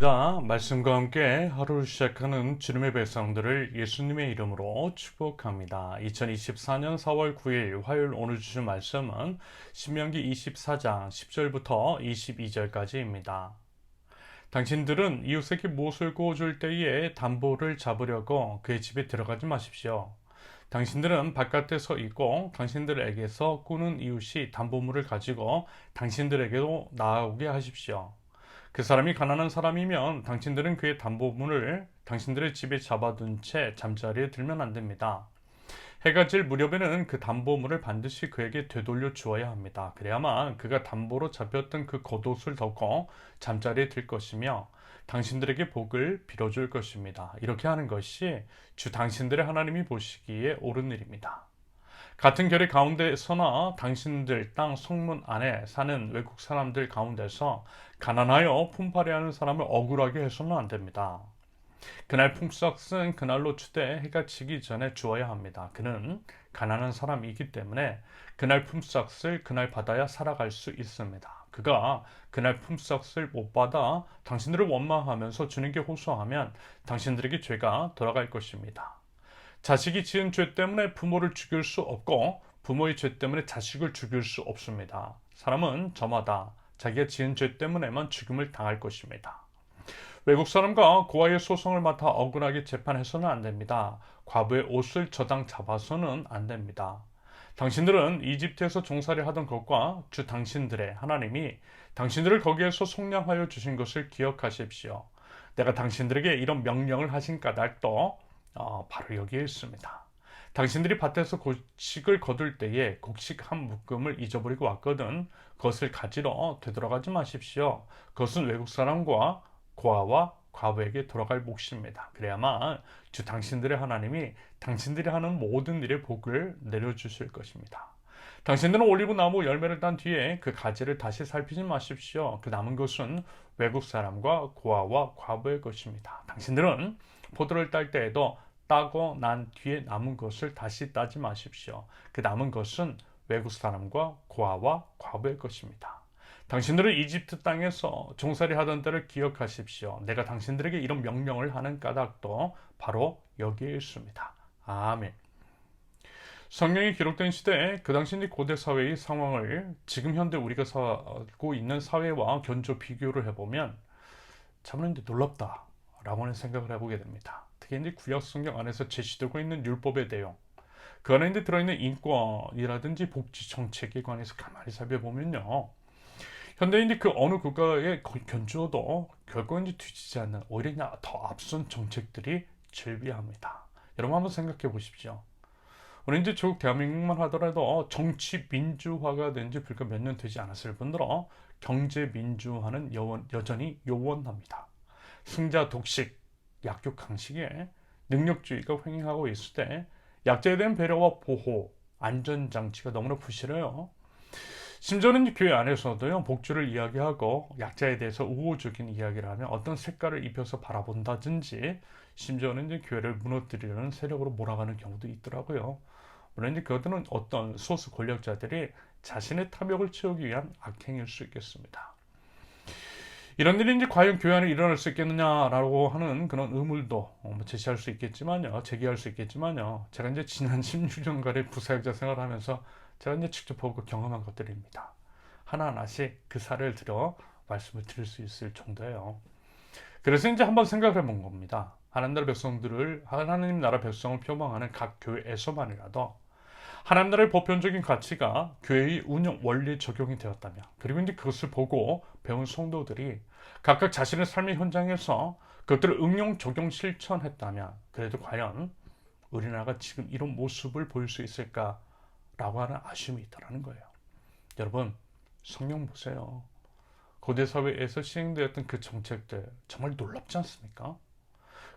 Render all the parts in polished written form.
자, 말씀과 함께 하루를 시작하는 주님의 백성들을 예수님의 이름으로 축복합니다. 2024년 4월 9일 화요일 오늘 주신 말씀은 신명기 24장 10절부터 22절까지입니다. 당신들은 이웃에게 못을 구워줄 때에 담보를 잡으려고 그의 집에 들어가지 마십시오. 당신들은 바깥에 서 있고 당신들에게서 꾸는 이웃이 담보물을 가지고 당신들에게도 나아오게 하십시오. 그 사람이 가난한 사람이면 당신들은 그의 담보물을 당신들의 집에 잡아둔 채 잠자리에 들면 안 됩니다. 해가 질 무렵에는 그 담보물을 반드시 그에게 되돌려 주어야 합니다. 그래야만 그가 담보로 잡혔던 그 겉옷을 덮고 잠자리에 들 것이며 당신들에게 복을 빌어줄 것입니다. 이렇게 하는 것이 주 당신들의 하나님이 보시기에 옳은 일입니다. 같은 결의 가운데서나 당신들 땅 성문 안에 사는 외국 사람들 가운데서 가난하여 품팔이하는 사람을 억울하게 해서는 안 됩니다. 그날 품삯은 그날로 추대 해가 지기 전에 주어야 합니다. 그는 가난한 사람이기 때문에 그날 품삯을 그날 받아야 살아갈 수 있습니다. 그가 그날 품삯을 못 받아 당신들을 원망하면서 주님께 호소하면 당신들에게 죄가 돌아갈 것입니다. 자식이 지은 죄 때문에 부모를 죽일 수 없고 부모의 죄 때문에 자식을 죽일 수 없습니다. 사람은 저마다 자기가 지은 죄 때문에만 죽임을 당할 것입니다. 외국 사람과 고아의 소송을 맡아 억울하게 재판해서는 안 됩니다. 과부의 옷을 저당 잡아서는 안 됩니다. 당신들은 이집트에서 종살이 하던 것과 주 당신들의 하나님이 당신들을 거기에서 속량하여 주신 것을 기억하십시오. 내가 당신들에게 이런 명령을 하신 까닭도 바로 여기에 있습니다. 당신들이 밭에서 곡식을 거둘 때에 곡식 한 묶음을 잊어버리고 왔거든 그것을 가지러 되돌아가지 마십시오. 그것은 외국 사람과 고아와 과부에게 돌아갈 몫입니다. 그래야만 주 당신들의 하나님이 당신들이 하는 모든 일에 복을 내려주실 것입니다. 당신들은 올리브 나무 열매를 딴 뒤에 그 가지를 다시 살피지 마십시오. 그 남은 것은 외국 사람과 고아와 과부의 것입니다. 당신들은 포도를 딸 때에도 따고 난 뒤에 남은 것을 다시 따지 마십시오. 그 남은 것은 외국 사람과 고아와 과부의 것입니다. 당신들은 이집트 땅에서 종살이 하던 때를 기억하십시오. 내가 당신들에게 이런 명령을 하는 까닭도 바로 여기에 있습니다. 아멘. 성경이 기록된 시대에 그 당시 고대 사회의 상황을 지금 현대 우리가 살고 있는 사회와 견조 비교를 해보면 참 놀랍다라고 하는 생각을 해보게 됩니다. 특히 이제 구약 성경 안에서 제시되고 있는 율법의 내용, 그 안에 이제 들어있는 인권이라든지 복지 정책에 관해서 가만히 살펴보면요, 현대인이 그 어느 국가에 견주어도 결국 이제 뒤지지 않는 오히려 더 앞선 정책들이 즐비합니다. 여러분 한번 생각해 보십시오. 우리 이제 조국 대한민국만 하더라도 정치 민주화가 된 지 불과 몇 년 되지 않았을 뿐더러 경제 민주화는 여전히 요원합니다. 승자 독식, 약육 강식에 능력주의가 횡행하고 있을 때 약자에 대한 배려와 보호, 안전장치가 너무나 부실해요. 심지어는 교회 안에서도요, 복주를 이야기하고 약자에 대해서 우호적인 이야기를 하면 어떤 색깔을 입혀서 바라본다든지 심지어는 이제 교회를 무너뜨리려는 세력으로 몰아가는 경우도 있더라고요. 물론 이제 그것들은 어떤 소수 권력자들이 자신의 탐욕을 채우기 위한 악행일 수 있겠습니다. 이런 일이 이제 과연 교회 안에 일어날 수 있겠느냐라고 하는 그런 의문도 제시할 수 있겠지만요, 제기할 수 있겠지만요. 제가 이제 지난 16년간의 부사역자 생활을 하면서 제가 이제 직접 보고 경험한 것들입니다. 하나하나씩 그 사례를 들어 말씀을 드릴 수 있을 정도예요. 그래서 이제 한번 생각해 본 겁니다. 하나님 나라 백성을 표방하는 각 교회에서만이라도 하나님 나라의 보편적인 가치가 교회의 운영 원리에 적용이 되었다면, 그리고 이제 그것을 보고 배운 성도들이 각각 자신의 삶의 현장에서 그것들을 응용, 적용, 실천했다면, 그래도 과연 우리나라가 지금 이런 모습을 보일 수 있을까라고 하는 아쉬움이 있다는 거예요. 여러분, 성경 보세요. 고대 사회에서 시행되었던 그 정책들 정말 놀랍지 않습니까?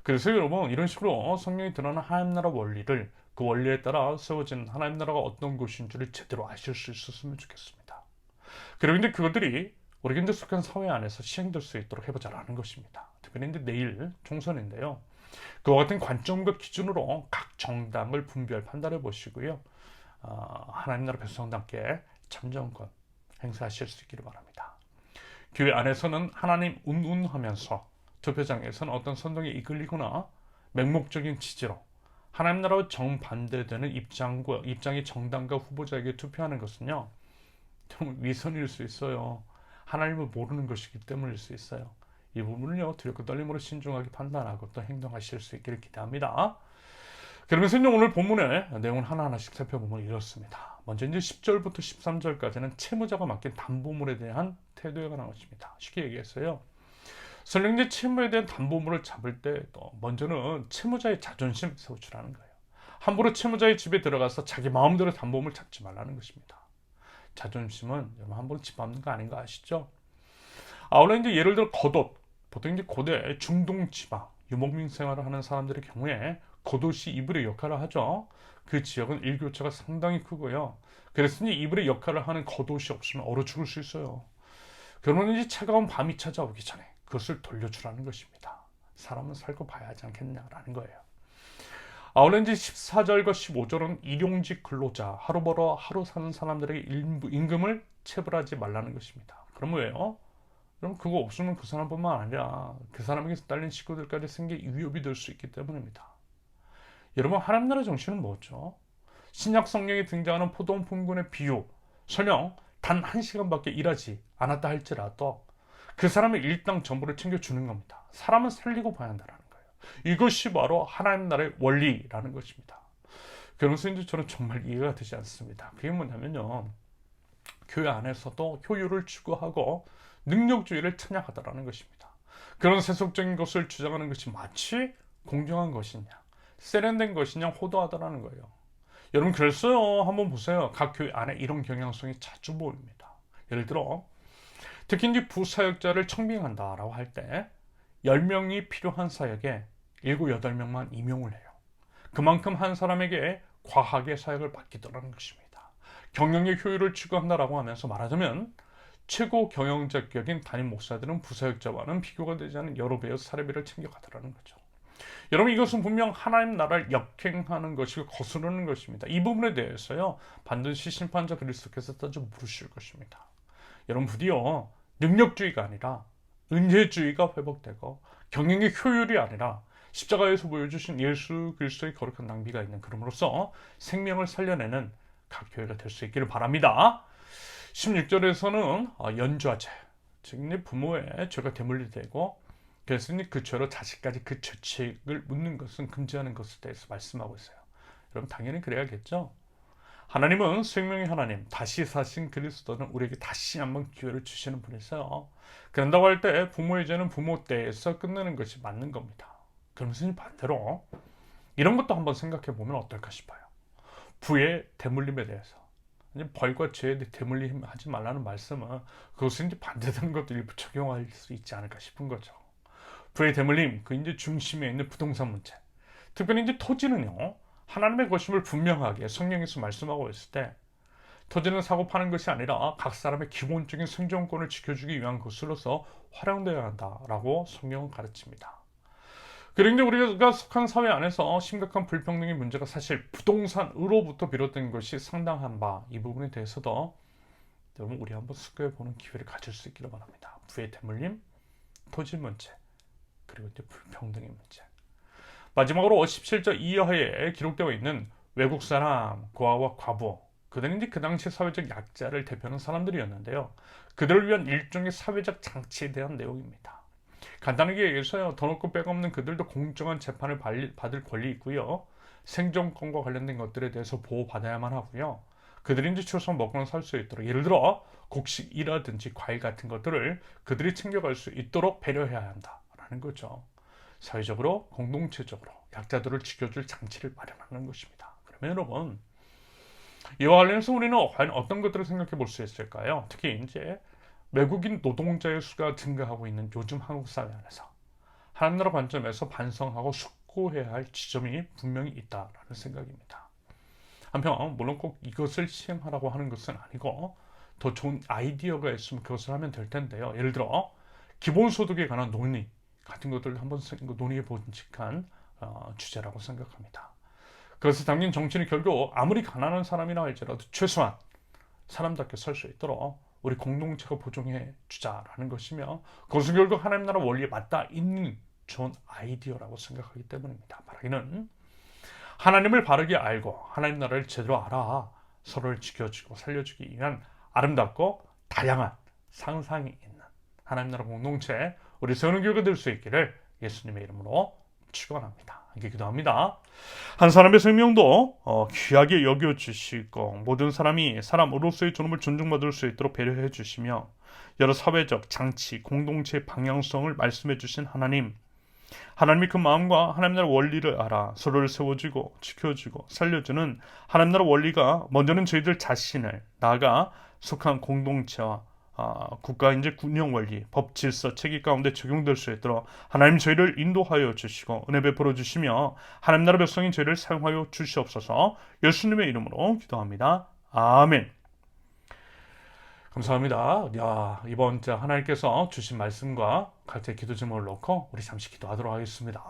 그래서 여러분, 이런 식으로 성경이 드러난 하나님 나라 원리를, 그 원리에 따라 세워진 하나님 나라가 어떤 곳인지를 제대로 아실 수 있었으면 좋겠습니다. 그리고 이제 그것들이 우리가 이제 속한 사회 안에서 시행될 수 있도록 해보자라는 것입니다. 특별히 이제 내일 총선인데요, 그와 같은 관점과 기준으로 각 정당을 분별 판단해 보시고요, 하나님 나라 백성답게 참정권 행사하실 수 있기를 바랍니다. 교회 안에서는 하나님 운운하면서 투표장에서는 어떤 선동에 이끌리거나 맹목적인 취지로 하나님 나라와 정반대되는 입장의 정당과 후보자에게 투표하는 것은요, 좀 위선일 수 있어요. 하나님을 모르는 것이기 때문일 수 있어요. 이 부분을요, 두렵고 떨림으로 신중하게 판단하고 또 행동하실 수 있기를 기대합니다. 그러면서 오늘 본문의 내용을 하나하나씩 살펴보면 이렇습니다. 먼저 이제 10절부터 13절까지는 채무자가 맡긴 담보물에 대한 태도에 관한 것입니다. 쉽게 얘기했어요. 설령 이제 채무에 대한 담보물을 잡을 때 먼저는 채무자의 자존심 세우치라는 거예요. 함부로 채무자의 집에 들어가서 자기 마음대로 담보물 잡지 말라는 것입니다. 자존심은 여러분 함부로 집 밟는 거 아닌 거 아시죠? 아울러 이제 예를 들어 겉옷, 보통 이제 고대 중동 지방 유목민 생활을 하는 사람들의 경우에 겉옷이 이불의 역할을 하죠. 그 지역은 일교차가 상당히 크고요. 그래서 이제 이불의 역할을 하는 겉옷이 없으면 얼어 죽을 수 있어요. 그러면 이제 차가운 밤이 찾아오기 전에 그것을 돌려주라는 것입니다. 사람은 살고 봐야 하지 않겠냐라는 거예요. 아울러 이제 14절과 15절은 일용직 근로자, 하루 벌어 하루 사는 사람들에게 임금을 체불하지 말라는 것입니다. 그럼 왜요? 그럼 그거 없으면 그 사람뿐만 아니라 그 사람에게서 딸린 식구들까지 생계 위협이 될 수 있기 때문입니다. 여러분, 하나님 나라 정신은 뭐죠? 신약 성경에 등장하는 포도원 품꾼의 비유, 설령 단 1시간밖에 일하지 않았다 할지라도 그 사람의 일당 전부를 챙겨주는 겁니다. 사람은 살리고 봐야 한다는 거예요. 이것이 바로 하나님 나라의 원리라는 것입니다. 그러면서 이제 저는 정말 이해가 되지 않습니다. 그게 뭐냐면요, 교회 안에서도 효율을 추구하고 능력주의를 찬양하다라는 것입니다. 그런 세속적인 것을 주장하는 것이 마치 공정한 것이냐, 세련된 것이냐 호도하다라는 거예요. 여러분, 그랬어요. 한번 보세요. 각 교회 안에 이런 경향성이 자주 보입니다. 예를 들어 특히 이제 부사역자를 청빙한다라고 할 때 10명이 필요한 사역에 7, 8명만 임용을 해요. 그만큼 한 사람에게 과하게 사역을 맡기더라는 것입니다. 경영의 효율을 추구한다라고 하면서 말하자면 최고 경영자격인 담임 목사들은 부사역자와는 비교가 되지 않는 여러 배의 사례비를 챙겨가더라는 거죠. 여러분, 이것은 분명 하나님 나라를 역행하는 것이고 거스르는 것입니다. 이 부분에 대해서요, 반드시 심판자 그리스도께서 따져 물으실 것입니다. 여러분, 부디어 능력주의가 아니라 은혜주의가 회복되고 경영의 효율이 아니라 십자가에서 보여주신 예수 그리스도의 거룩한 낭비가 있는, 그럼으로써 생명을 살려내는 각 교회가 될 수 있기를 바랍니다. 16절에서는 연좌죄, 즉 부모의 죄가 대물리 되고 그래서 그 죄로 자식까지 그 죄책을 묻는 것은 금지하는 것에 대해서 말씀하고 있어요. 여러분, 당연히 그래야겠죠. 하나님은 생명의 하나님, 다시 사신 그리스도는 우리에게 다시 한번 기회를 주시는 분이세요. 그런다고 할 때 부모의 죄는 부모 때에서 끝내는 것이 맞는 겁니다. 그러면서 반대로 이런 것도 한번 생각해 보면 어떨까 싶어요. 부의 대물림에 대해서 벌과 죄에 대물림 하지 말라는 말씀은 그것은 이제 반대되는 것도 일부 적용할 수 있지 않을까 싶은 거죠. 부의 대물림, 그 이제 중심에 있는 부동산 문제, 특별히 이제 토지는요, 하나님의 것임을 분명하게 성경에서 말씀하고 있을 때 토지는 사고 파는 것이 아니라 각 사람의 기본적인 생존권을 지켜주기 위한 것으로서 활용되어야 한다라고 성경은 가르칩니다. 그런데 우리가 속한 사회 안에서 심각한 불평등의 문제가 사실 부동산으로부터 비롯된 것이 상당한 바, 이 부분에 대해서도 여러분 우리 한번 숙고해보는 기회를 가질 수 있기를 바랍니다. 부의 대물림, 토지 문제, 그리고 이제 불평등의 문제. 마지막으로 17절 이하에 기록되어 있는 외국 사람, 고아와 과부, 그들은 이제 그 당시 사회적 약자를 대표하는 사람들이었는데요. 그들을 위한 일종의 사회적 장치에 대한 내용입니다. 간단하게 얘기해서요, 돈 없고 백 없는 그들도 공정한 재판을 받을 권리 있고요. 생존권과 관련된 것들에 대해서 보호받아야만 하고요. 그들이 이제 최소한 먹고는 살 수 있도록, 예를 들어 곡식이라든지 과일 같은 것들을 그들이 챙겨갈 수 있도록 배려해야 한다라는 거죠. 사회적으로 공동체적으로 약자들을 지켜줄 장치를 마련하는 것입니다. 그러면 여러분, 이와 관련해서 우리는 과연 어떤 것들을 생각해 볼 수 있을까요? 특히 이제 외국인 노동자의 수가 증가하고 있는 요즘 한국 사회 안에서 하나님 나라 관점에서 반성하고 숙고해야 할 지점이 분명히 있다라는 생각입니다. 한편 물론 꼭 이것을 시행하라고 하는 것은 아니고 더 좋은 아이디어가 있으면 그것을 하면 될 텐데요. 예를 들어 기본소득에 관한 논의 같은 것들을 한번 논의해 본직한 주제라고 생각합니다. 그것을 담긴 정치는 결국 아무리 가난한 사람이라 할지라도 최소한 사람답게 살 수 있도록 우리 공동체가 보존해 주자라는 것이며, 그것은 결국 하나님 나라 원리에 맞닿아 있는 좋은 아이디어라고 생각하기 때문입니다. 말하기는 하나님을 바르게 알고 하나님 나라를 제대로 알아 서로를 지켜주고 살려주기 위한 아름답고 다양한 상상이 있는 하나님 나라 공동체, 우리 세우는 교회가 될 수 있기를 예수님의 이름으로 축원합니다. 함께 기도합니다. 한 사람의 생명도 귀하게 여겨주시고, 모든 사람이 사람으로서의 존엄을 존중받을 수 있도록 배려해 주시며, 여러 사회적 장치, 공동체의 방향성을 말씀해 주신 하나님이 그 마음과 하나님 나라 원리를 알아 서로를 세워주고 지켜주고 살려주는 하나님 나라 원리가 먼저는 저희들 자신을, 나아가 속한 공동체와 국가 운영 원리, 법 질서, 체계 가운데 적용될 수 있도록 하나님 저희를 인도하여 주시고 은혜 베풀어 주시며 하나님 나라 백성인 저희를 사용하여 주시옵소서. 예수님의 이름으로 기도합니다. 아멘. 감사합니다. 이번 주 하나님께서 주신 말씀과 각자의 기도 제목을 놓고 우리 잠시 기도하도록 하겠습니다.